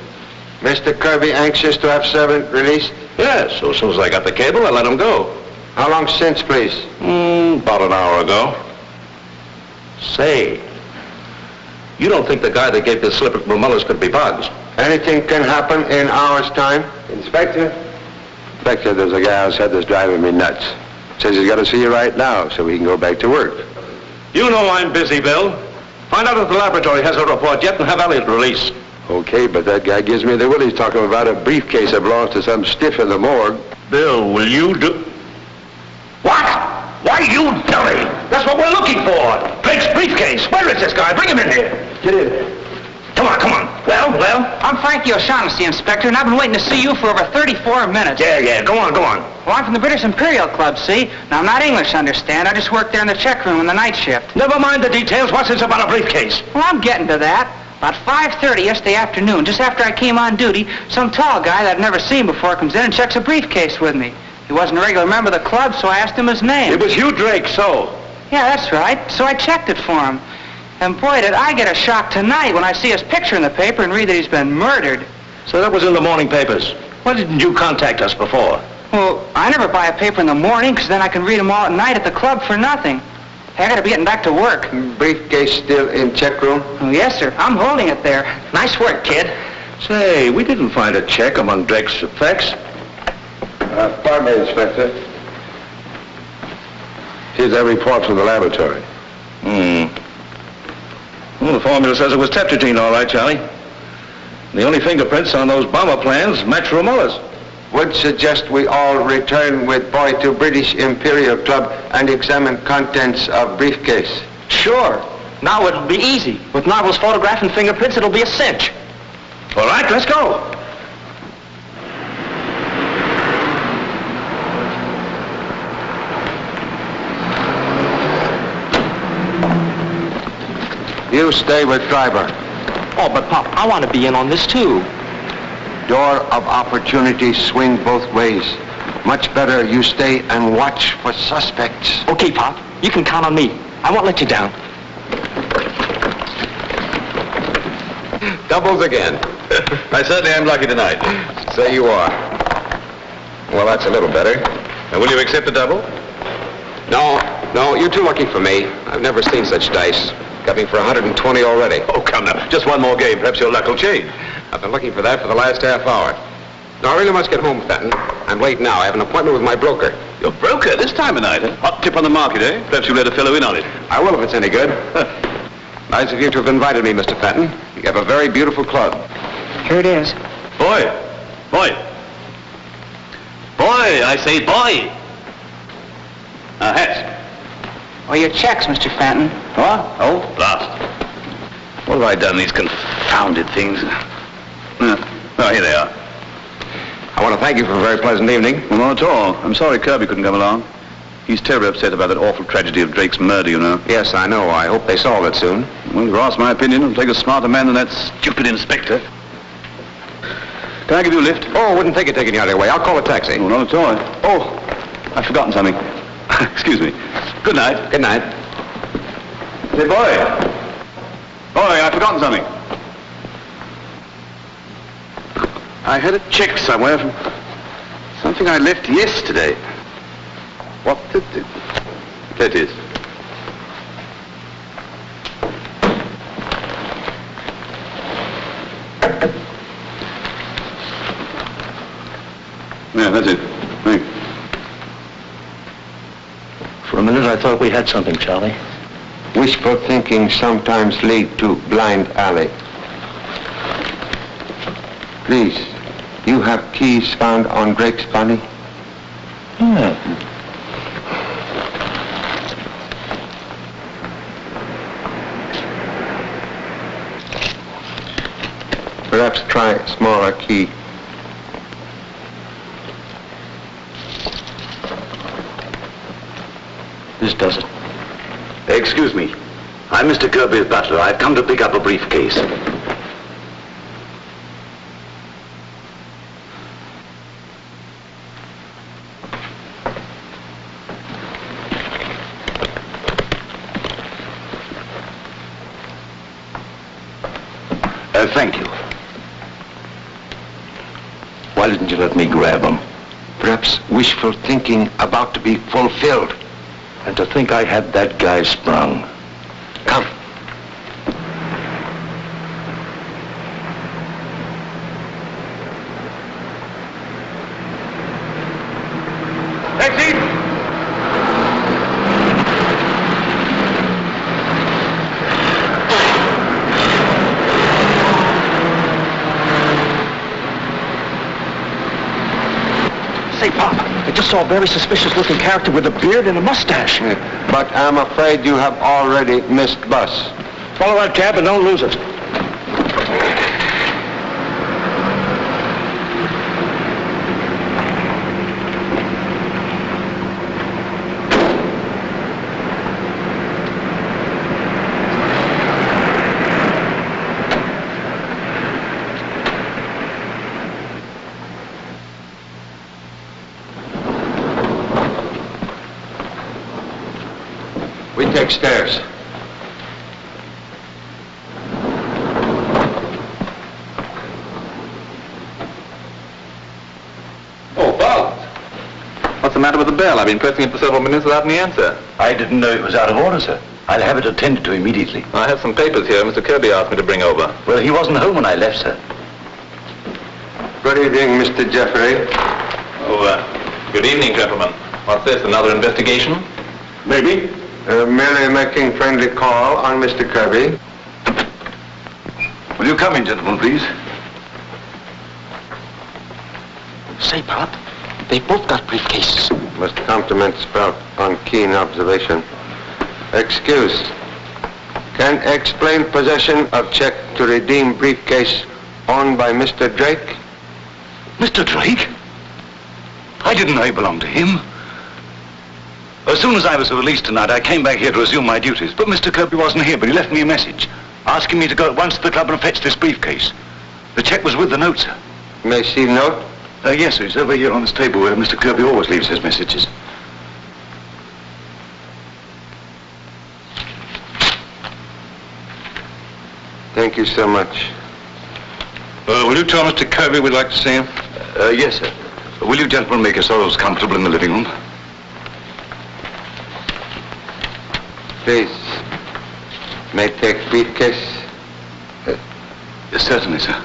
Mr. Kirby anxious to have servant released? Yes, so as soon as I got the cable, I let him go. How long since, please? About an hour ago. Say, you don't think the guy that gave this slip at Romola's could be Boggs? Anything can happen in hours' time. Inspector, there's a guy outside that's driving me nuts. Says he's got to see you right now so he can go back to work. You know I'm busy, Bill. Find out if the laboratory has a report yet and have Elliot released. Okay, but that guy gives me the willies talking about a briefcase that belongs to some stiff in the morgue. Bill, will you do... What? Why, you dummy! That's what we're looking for! Drake's briefcase! Where is this guy? Bring him in here! Get in. Come on, come on. Well? I'm Frankie O'Shaughnessy, Inspector, and I've been waiting to see you for over 34 minutes. Yeah, go on. Well, I'm from the British Imperial Club, see? Now, I'm not English, understand? I just work there in the check room in the night shift. Never mind the details. What's this about a briefcase? Well, I'm getting to that. About 5:30 yesterday afternoon, just after I came on duty, some tall guy that I'd never seen before comes in and checks a briefcase with me. He wasn't a regular member of the club, so I asked him his name. It was Hugh Drake, so? Yeah, that's right. So I checked it for him. And boy, did I get a shock tonight when I see his picture in the paper and read that he's been murdered. So that was in the morning papers. Why didn't you contact us before? Well, I never buy a paper in the morning, because then I can read them all at night at the club for nothing. Hey, I gotta be getting back to work. Briefcase still in check room? Oh, yes, sir. I'm holding it there. Nice work, kid. Say, we didn't find a check among Drake's effects. Pardon me, Inspector. Here's that report from the laboratory. Well, the formula says it was tetragenine, all right, Charlie. The only fingerprints on those bomber plans match Romola's. Would suggest we all return with boy to British Imperial Club and examine contents of briefcase. Sure. Now it'll be easy. With Narvel's photograph and fingerprints, it'll be a cinch. All right, let's go. You stay with driver. Oh, but Pop, I want to be in on this too. Door of opportunity swing both ways. Much better you stay and watch for suspects. Okay, Pop. You can count on me. I won't let you down. Doubles again. I certainly am lucky tonight. So you are. Well, that's a little better. Now, will you accept the double? No, you're too lucky for me. I've never seen such dice. Got me for 120 already. Oh, come now. Just one more game. Perhaps your luck will change. I've been looking for that for the last half hour. No, I really must get home, Fenton. I'm late now. I have an appointment with my broker. Your broker this time of night, eh? Hot tip on the market, eh? Perhaps you'll let a fellow in on it. I will if it's any good. Nice of you to have invited me, Mr. Fenton. You have a very beautiful club. Here it is. Boy, I say boy. Hats. Oh, your checks, Mr. Fenton. What? Oh, lost. What have I done, these confounded things? Oh, here they are. I want to thank you for a very pleasant evening. Well, not at all. I'm sorry Kirby couldn't come along. He's terribly upset about that awful tragedy of Drake's murder, you know. Yes, I know. I hope they solve it soon. Well, if you ask my opinion, it'll take a smarter man than that stupid inspector. Can I give you a lift? Oh, I wouldn't take it taking you out of your way. I'll call a taxi. Oh, not at all. Oh, I've forgotten something. Excuse me. Good night. Good night. Say, boy, I've forgotten something. I had a check somewhere from something I left yesterday. What did it? There it is. Yeah, that's it. Thanks. For a minute, I thought we had something, Charlie. Wishful thinking sometimes lead to blind alley. Please, you have keys found on Drake's body? Yeah. Perhaps try smaller key. This does it. Excuse me. I'm Mr. Kirby's butler. I've come to pick up a briefcase. Thank you. Why didn't you let me grab them? Perhaps wishful thinking about to be fulfilled. And to think I had that guy sprung. Come. Taxi! Say, Pop, I just saw a very suspicious-looking character with a beard and a mustache. But I'm afraid you have already missed bus. Follow that cab and don't lose it. We take stairs. Oh, Bob. What's the matter with the bell? I've been pressing it for several minutes without any answer. I didn't know it was out of order, sir. I'll have it attended to immediately. I have some papers here Mr. Kirby asked me to bring over. Well, he wasn't home when I left, sir. Good evening, Mr. Jeffrey. Oh, good evening, gentlemen. What's this, another investigation? Maybe. Merely making friendly call on Mr. Kirby. Will you come in, gentlemen, please? Say, Pop, they both got briefcases. Must compliment Sprout on keen observation. Excuse. Can explain possession of check to redeem briefcase owned by Mr. Drake? Mr. Drake? I didn't know he belonged to him. As soon as I was released tonight, I came back here to resume my duties. But Mr. Kirby wasn't here, but he left me a message asking me to go at once to the club and fetch this briefcase. The check was with the note, sir. May I see note? Yes, sir. It's over here on this table where Mr. Kirby always leaves his messages. Thank you so much. Will you tell Mr. Kirby we'd like to see him? Yes, sir. Will you gentlemen make yourselves comfortable in the living room? Please. May I take briefcase? Certainly, sir.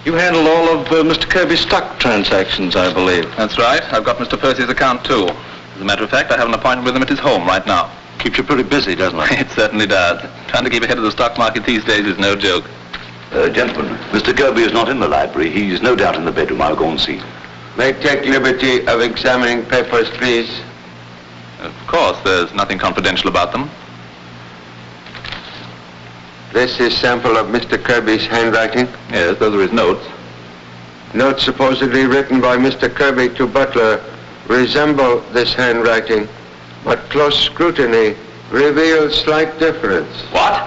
You handle all of Mr. Kirby's stock transactions, I believe. That's right. I've got Mr. Percy's account, too. As a matter of fact, I have an appointment with him at his home right now. Keeps you pretty busy, doesn't it? It certainly does. Trying to keep ahead of the stock market these days is no joke. Gentlemen, Mr. Kirby is not in the library. He's no doubt in the bedroom. I'll go and see. May I take liberty of examining papers, please? Of course, there's nothing confidential about them. This is sample of Mr. Kirby's handwriting? Yes, those are his notes. Notes supposedly written by Mr. Kirby to Butler resemble this handwriting, but close scrutiny reveals slight difference. What?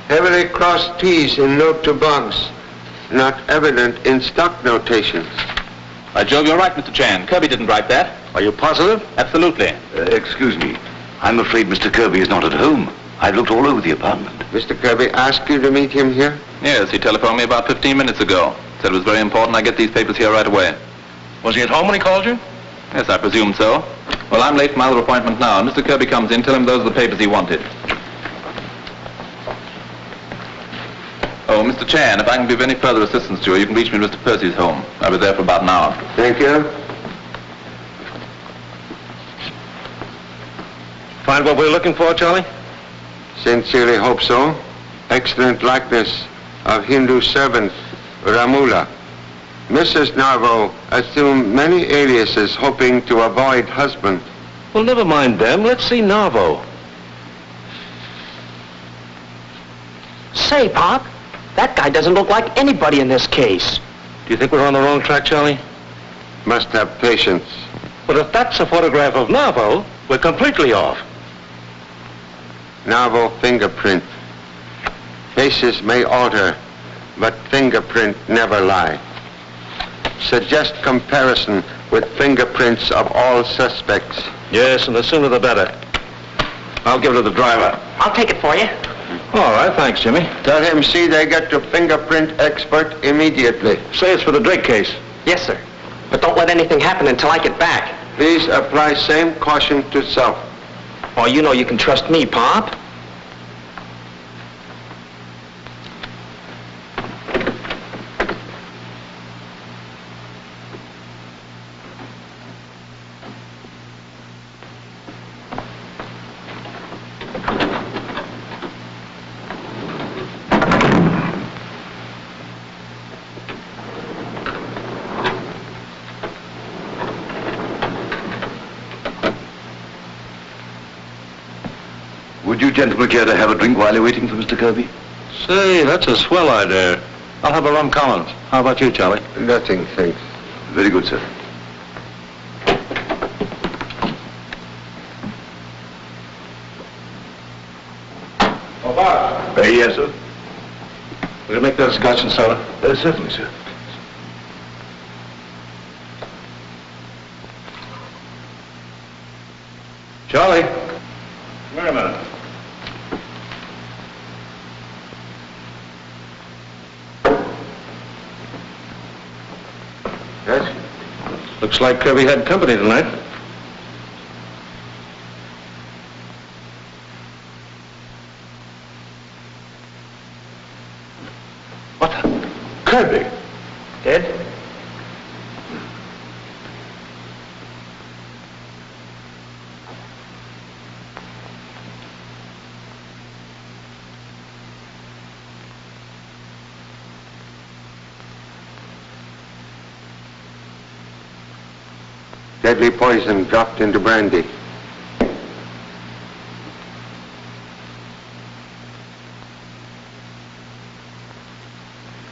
Heavily crossed T's in note to Boggs, not evident in stock notations. By Jove, you're right, Mr. Chan. Kirby didn't write that. Are you positive? Absolutely. Excuse me. I'm afraid Mr. Kirby is not at home. I've looked all over the apartment. Mr. Kirby asked you to meet him here? Yes, he telephoned me about 15 minutes ago. Said it was very important I get these papers here right away. Was he at home when he called you? Yes, I presume so. Well, I'm late for my other appointment now. And Mr. Kirby comes in, tell him those are the papers he wanted. Oh, Mr. Chan, if I can be of any further assistance to you, you can reach me at Mr. Percy's home. I'll be there for about an hour. Thank you. Find what we're looking for, Charlie? Sincerely hope so. Excellent likeness of Hindu servant Ramula. Mrs. Narvo assumed many aliases hoping to avoid husband. Well, never mind them. Let's see Narvo. Say, Pop, that guy doesn't look like anybody in this case. Do you think we're on the wrong track, Charlie? Must have patience. But if that's a photograph of Narvo, we're completely off. Narvo fingerprint. Faces may alter, but fingerprint never lie. Suggest comparison with fingerprints of all suspects. Yes, and the sooner the better. I'll give it to the driver. I'll take it for you. All right, thanks, Jimmy. Tell him see they get to fingerprint expert immediately. Say it's for the Drake case. Yes, sir. But don't let anything happen until I get back. Please apply same caution to self. Oh, you know you can trust me, Pop. Would you gentlemen care to have a drink while you're waiting for Mr. Kirby? Say, that's a swell idea. I'll have a rum Collins. How about you, Charlie? Nothing, thanks. Very good, sir. Oh, Bob. Yes, sir. Will you make that a scotch and soda? Certainly, sir. Charlie. Wait a minute. Yes? Looks like Kirby had company tonight. What the? Kirby. Dead? Deadly poison dropped into brandy.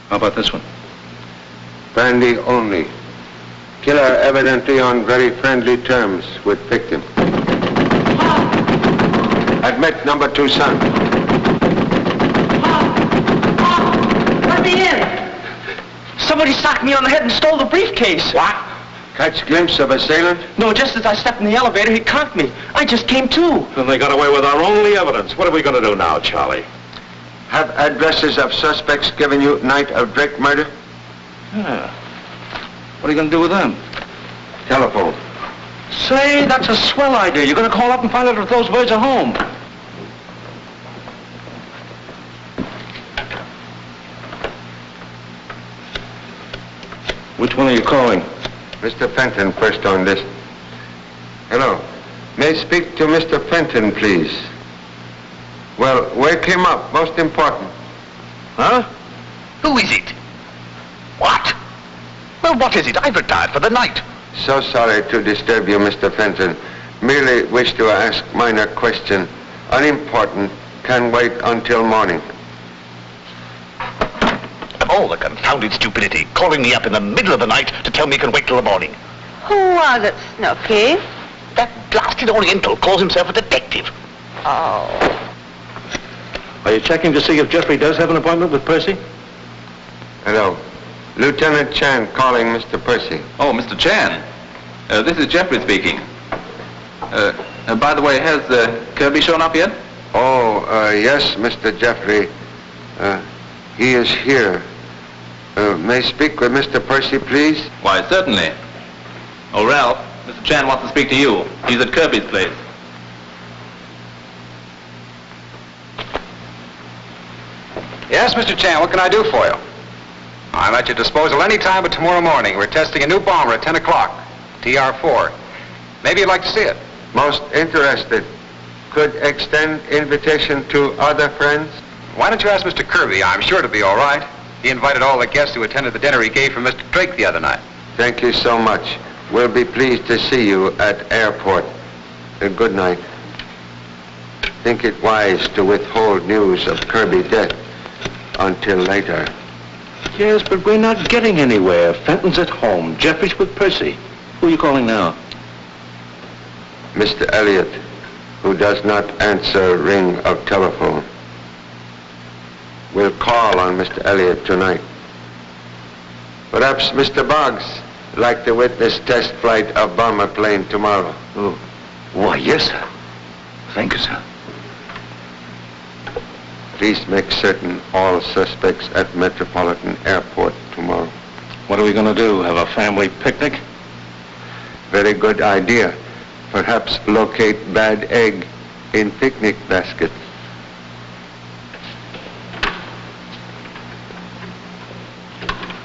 How about this one? Brandy only. Killer evidently on very friendly terms with victim. Admit number 2, son. Let me in! Somebody socked me on the head and stole the briefcase. What? Catch glimpse of assailant? No, just as I stepped in the elevator, he conked me. I just came to. Then they got away with our only evidence. What are we going to do now, Charlie? Have addresses of suspects given you night of Drake murder? Yeah. What are you going to do with them? Telephone. Say, that's a swell idea. You're going to call up and find out if those birds are home. Which one are you calling? Mr. Fenton first on list. Hello. May I speak to Mr. Fenton, please? Well, wake him up. Most important. Huh? Who is it? What? Well, what is it? I've retired for the night. So sorry to disturb you, Mr. Fenton. Merely wish to ask minor question. Unimportant. Can wait until morning. Of all the confounded stupidity, calling me up in the middle of the night to tell me he can wait till the morning. Who was it, Snooky? That blasted Oriental calls himself a detective. Oh. Are you checking to see if Jeffrey does have an appointment with Percy? Hello. Lieutenant Chan calling Mr. Percy. Oh, Mr. Chan. This is Jeffrey speaking. By the way, has Kirby shown up yet? Oh, yes, Mr. Jeffrey. He is here. May I speak with Mr. Percy, please? Why, certainly. Oh, Ralph, Mr. Chan wants to speak to you. He's at Kirby's place. Yes, Mr. Chan, what can I do for you? I'm at your disposal any time but tomorrow morning. We're testing a new bomber at 10 o'clock, TR-4. Maybe you'd like to see it. Most interested. could extend invitation to other friends? Why don't you ask Mr. Kirby? I'm sure to be all right. He invited all the guests who attended the dinner he gave for Mr. Drake the other night. Thank you so much. We'll be pleased to see you at airport. Good night. Think it wise to withhold news of Kirby's death until later. Yes, but we're not getting anywhere. Fenton's at home. Jeffrey's with Percy. Who are you calling now? Mr. Elliot, who does not answer ring of telephone. We'll call on Mr. Elliot tonight. Perhaps Mr. Boggs like to witness test flight of bomber plane tomorrow. Oh. Why, yes, sir. Thank you, sir. Please make certain all suspects at Metropolitan Airport tomorrow. What are we going to do? Have a family picnic? Very good idea. Perhaps locate bad egg in picnic basket.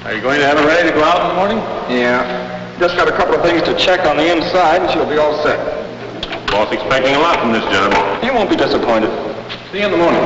Are you going to have her ready to go out in the morning? Yeah. Just got a couple of things to check on the inside, and she'll be all set. Boss expecting a lot from this job. You won't be disappointed. See you in the morning.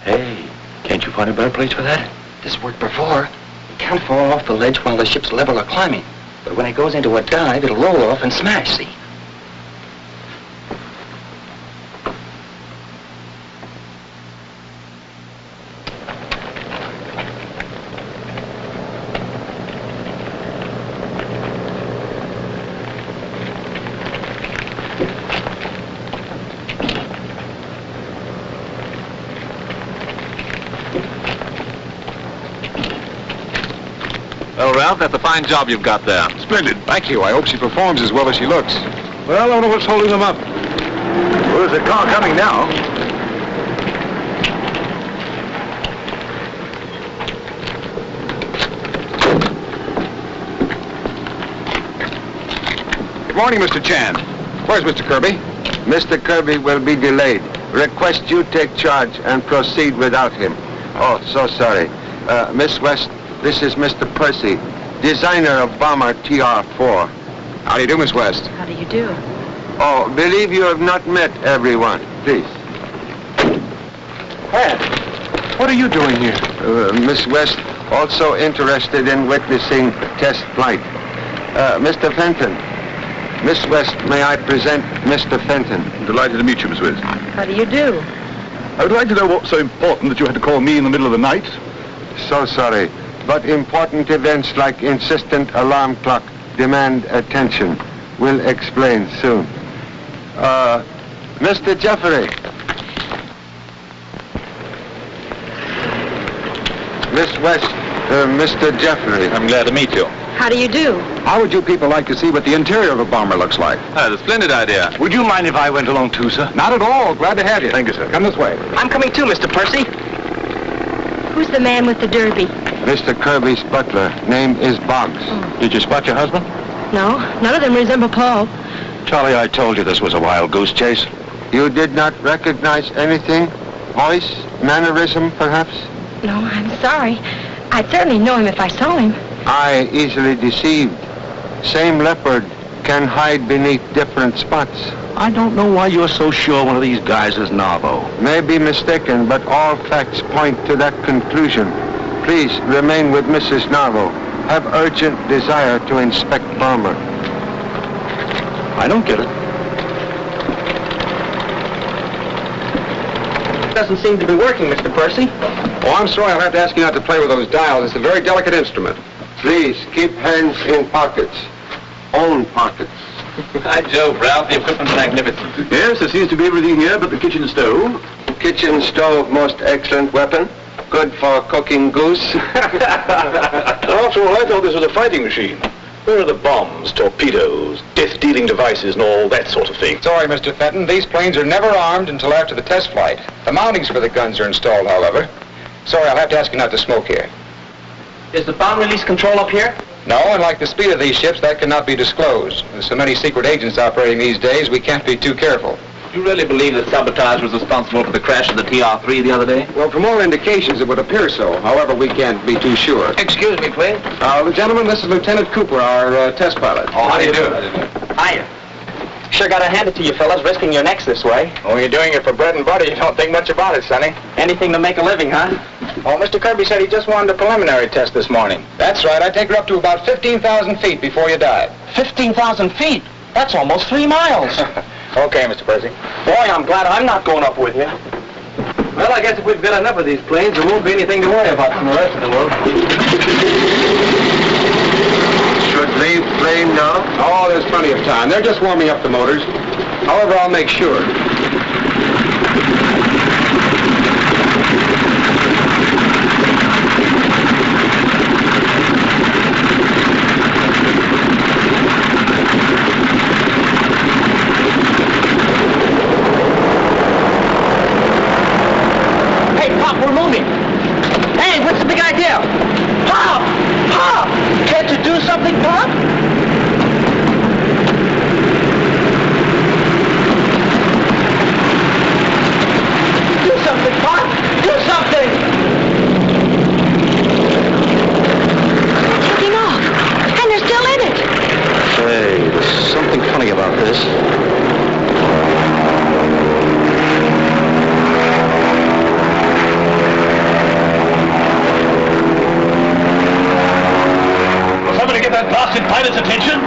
Hey, can't you find a better place for that? This worked before. It can't fall off the ledge while the ship's level or climbing. But when it goes into a dive, it'll roll off and smash, see? Well, Ralph, that's a fine job you've got there. Splendid. Thank you. I hope she performs as well as she looks. Well, I wonder what's holding them up. Well, there's a car coming now. Good morning, Mr. Chan. Where's Mr. Kirby? Mr. Kirby will be delayed. Request you take charge and proceed without him. Oh, so sorry. Miss West, this is Mr. Percy, designer of bomber TR-4. How do you do, Miss West? How do you do? Oh, believe you have not met everyone. Please. Fred, what are you doing here? Miss West, also interested in witnessing test flight. Mr. Fenton. Miss West, may I present Mr. Fenton? Delighted to meet you, Miss West. How do you do? I would like to know what's so important that you had to call me in the middle of the night. So sorry, but important events like insistent alarm clock demand attention. We'll explain soon. Mr. Jeffrey. Miss West, Mr. Jeffrey. I'm glad to meet you. How do you do? How would you people like to see what the interior of a bomber looks like? That's a splendid idea. Would you mind if I went along too, sir? Not at all. Glad to have you. Thank you, sir. Come this way. I'm coming too, Mr. Percy. Who's the man with the derby? Mr. Kirby's butler. Name is Boggs. Did you spot your husband? No, none of them resemble Paul. Charlie, I told you this was a wild goose chase. You did not recognize anything? Voice? Mannerism, perhaps? No, I'm sorry. I'd certainly know him if I saw him. Eye easily deceived. Same leopard can hide beneath different spots. I don't know why you're so sure one of these guys is Narvo. May be mistaken, but all facts point to that conclusion. Please remain with Mrs. Narvo. Have urgent desire to inspect bomber. I don't get it. Doesn't seem to be working, Mr. Percy. Oh, I'm sorry. I'll have to ask you not to play with those dials. It's a very delicate instrument. Please keep hands in pockets. Own pockets. By Jove, Ralph, the equipment's magnificent. Yes, there seems to be everything here but the kitchen stove. Kitchen stove, most excellent weapon. Good for cooking goose. After all, I thought this was a fighting machine. Where are the bombs, torpedoes, death-dealing devices, and all that sort of thing? Sorry, Mr. Fenton. These planes are never armed until after the test flight. The mountings for the guns are installed, however. Sorry, I'll have to ask you not to smoke here. Is the bomb release control up here? No, and like the speed of these ships, that cannot be disclosed. There's so many secret agents operating these days, we can't be too careful. You really believe that sabotage was responsible for the crash of the TR-3 the other day? Well, from all indications, it would appear so. However, we can't be too sure. Excuse me, please. Gentlemen, this is Lieutenant Cooper, our test pilot. Oh, how do you do? Hiya. Sure gotta hand it to you fellas, risking your necks this way. When you're doing it for bread and butter, you don't think much about it, Sonny. Anything to make a living, huh? Oh, Mr. Kirby said he just wanted a preliminary test this morning. That's right. I take her up to about 15,000 feet before you dive. 15,000 feet? That's almost 3 miles. Okay, Mr. Percy. Boy, I'm glad I'm not going up with you. Well, I guess if we've got enough of these planes, there won't be anything to worry about from the rest of the world. Should leave plane now? Oh, there's plenty of time. They're just warming up the motors. However, I'll make sure. Hey, Pop, we're moving. Hey, what's the big idea? Pop! Pop! Can't you do something, Pop? Do something, Pop! Do something! Taking off. And they're still in it. Say, there's something funny about this. Somebody get that blasted pilot's attention?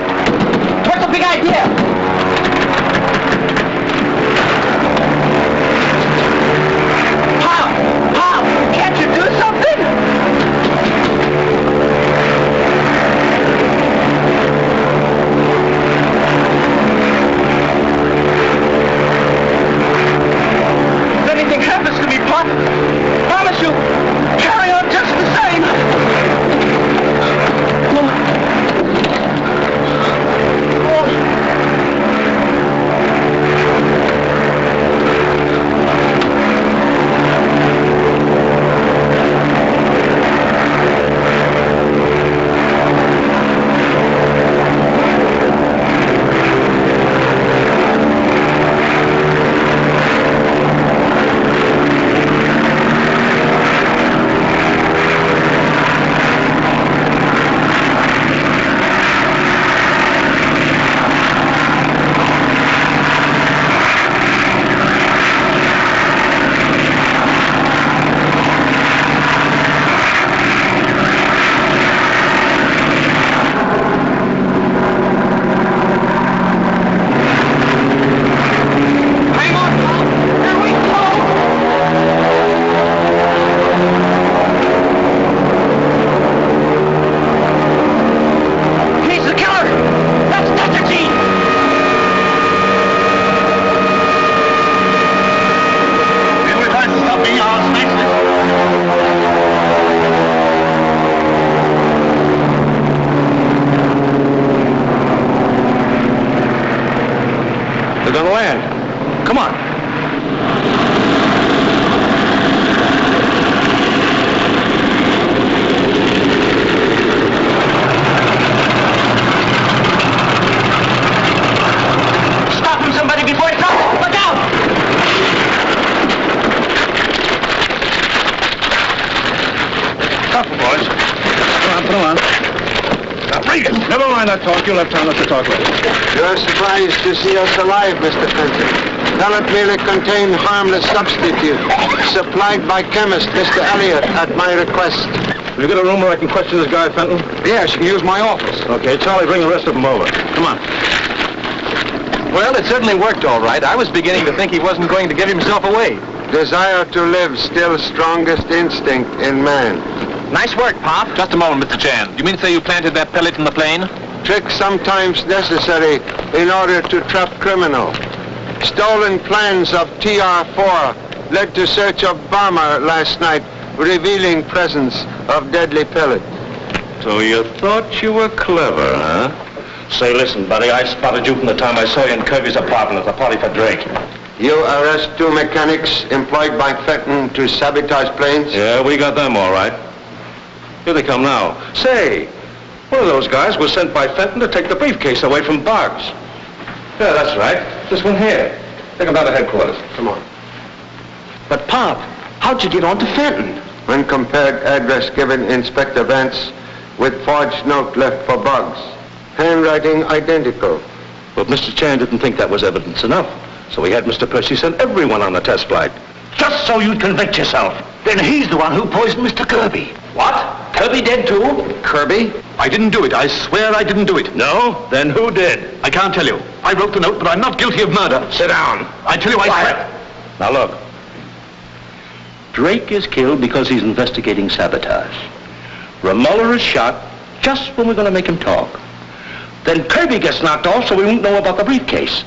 What's the big idea? Pop! Pop! Can't you do something? If anything happens to me, Pop, promise you, carry on just the same. They're gonna land. Come on. Stop him, somebody, before he drops. Look out! Careful, boys. Put on. Now, Regan, never mind that talk. You'll have time to talk later. You're surprised to see us alive, Mr. Fenton. Pellet merely contained harmless substitute, supplied by chemist Mr. Elliott at my request. Will you get a room where I can question this guy, Fenton? Yes, you can use my office. Okay, Charlie, bring the rest of them over. Come on. Well, it certainly worked all right. I was beginning to think he wasn't going to give himself away. Desire to live, still strongest instinct in man. Nice work, Pop. Just a moment, Mr. Chan. You mean to say you planted that pellet in the plane? Tricks sometimes necessary in order to trap criminal. Stolen plans of TR-4 led to search of bomber last night, revealing presence of deadly pellet. So you thought you were clever, huh? Say, listen, buddy, I spotted you from the time I saw you in Kirby's apartment at the party for Drake. You arrest 2 mechanics employed by Fenton to sabotage planes? Yeah, we got them all right. Here they come now. Say, one of those guys was sent by Fenton to take the briefcase away from Boggs. Yeah, that's right. This one here. Take him down to headquarters. Come on. But, Pop, how'd you get on to Fenton? When compared address given Inspector Vance with forged note left for Boggs. Handwriting identical. But Mr. Chan didn't think that was evidence enough. So he had Mr. Percy send everyone on the test flight. Just so you'd convict yourself. Then he's the one who poisoned Mr. Kirby. What? Kirby dead too? Kirby? I didn't do it. I swear I didn't do it. No? Then who did? I can't tell you. I wrote the note, but I'm not guilty of murder. Sit down. I tell you I swear. Now look. Drake is killed because he's investigating sabotage. Romola is shot just when we're going to make him talk. Then Kirby gets knocked off so we won't know about the briefcase.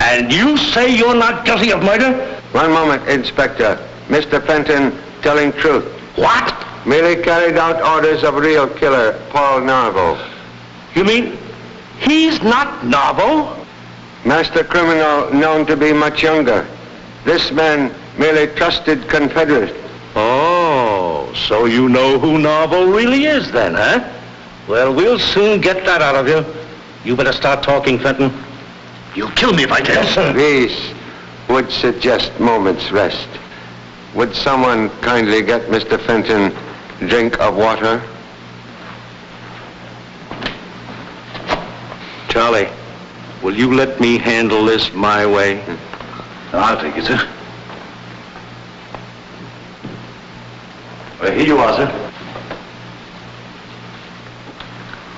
And you say you're not guilty of murder? One moment, Inspector. Mr. Fenton telling truth. What? Merely carried out orders of real killer, Paul Narvo. You mean he's not Narvo? Master criminal known to be much younger. This man merely trusted Confederate. Oh, so you know who Narvo really is then, huh? Well, we'll soon get that out of you. You better start talking, Fenton. You'll kill me if I tell. These would suggest moment's rest. Would someone kindly get Mr. Fenton a drink of water? Charlie, will you let me handle this my way? I'll take it, sir. Well, here you are, sir.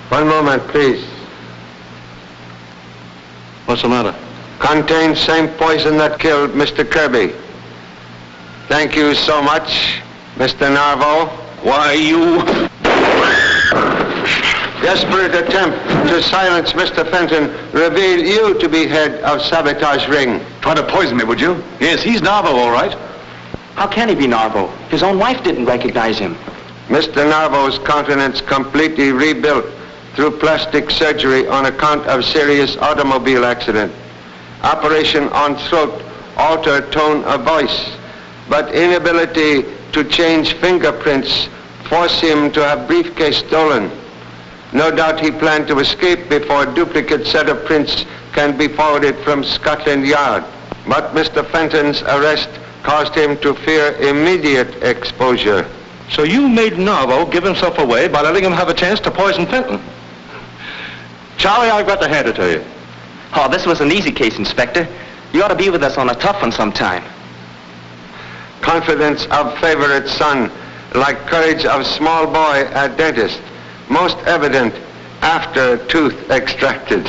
One moment, please. What's the matter? Contains same poison that killed Mr. Kirby. Thank you so much, Mr. Narvo. Why, you... Desperate attempt to silence Mr. Fenton revealed you to be head of sabotage ring. Try to poison me, would you? Yes, he's Narvo, all right. How can he be Narvo? His own wife didn't recognize him. Mr. Narvo's countenance completely rebuilt through plastic surgery on account of serious automobile accident. Operation on throat altered tone of voice, but inability to change fingerprints forced him to have briefcase stolen. No doubt he planned to escape before a duplicate set of prints can be forwarded from Scotland Yard. But Mr. Fenton's arrest caused him to fear immediate exposure. So you made Narvo give himself away by letting him have a chance to poison Fenton. Charlie, I've got to hand it to you. Oh, this was an easy case, Inspector. You ought to be with us on a tough one sometime. Confidence of favorite son, like courage of small boy at dentist, most evident after tooth extracted.